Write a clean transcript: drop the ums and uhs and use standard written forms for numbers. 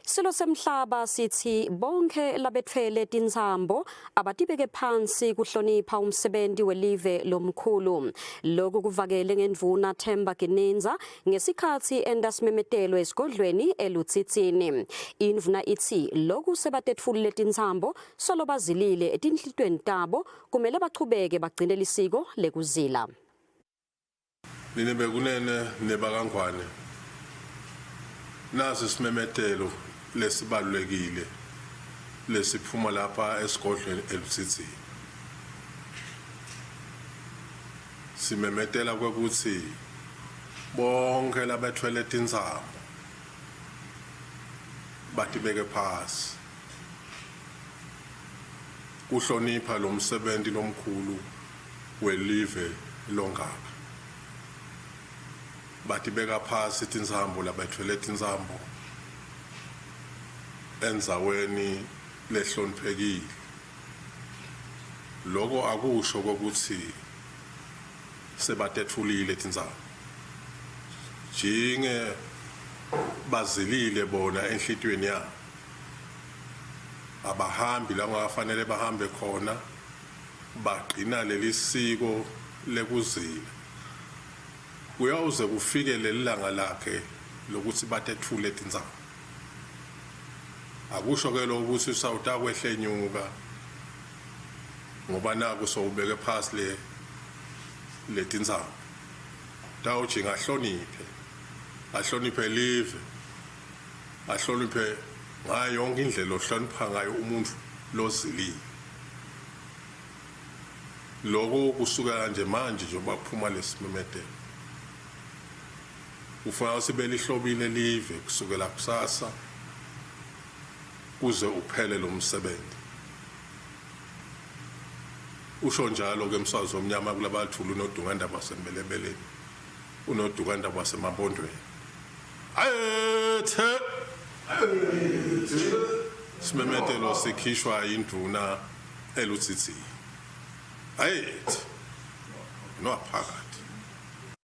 Silo semhlaba sithi bonke labetfele tinzambo abatibeke phansi kuhlonipha umsebenzi welive lomkhulu. Lokhu kuvakele ngendvuna Themba Gininza ngesikhathi enda simemetelo esigodlweni eLutsitsini. Indvuna ithi lokhu sebatetfulile tinzambo solo bazilile etinhlitweni tabo kumele bachubeke bagcine lisiko lekuzila. Nine bekunene nebakangwane. Nasi simemetelo lesibalulekile lesiphuma lapha esigodlweni eLutsitsini. Simemetela ukuthi bonke labethwele tinzamo batibeke phasi kuhlonipha lo msebenzi lomkhulu welive longaka. Batibeka phasi tinzambo labethwele tinzambo endzaweni lehloniphekile. Lokho akusho ukuthi sebatetfulile tinzambo. Jinge bazilile bona enhlitweni yabo. Abahambi la ngafanele bahambe khona baqina lelisiko lekuzila. Kuyawuze kufike lelanga lakhe lokuthi batetfule tinzambo. Akusho ke lo ukuthi usawuta kwehlenyuka ngoba naku sowubeke phasi le tinzambo. Dawuthi ahloniphe live, ahloniphe ngayo yonke indlela ohlonipha ngayo umuntu lozilile. Lokho kusuka nje manje njengoba kuphuma lesimemetelo. Kufanele sibe lihlobile live kusukela kusasa kuze uphele lo msebenzi. Usho njalo ke emswazi omnyama kulabathula unodungandaba wasembelebeleni, unodungandaba wasemabondweni. Ayethe simemetelo sikhishwa induna eLutsitsini. Ayethe nophaka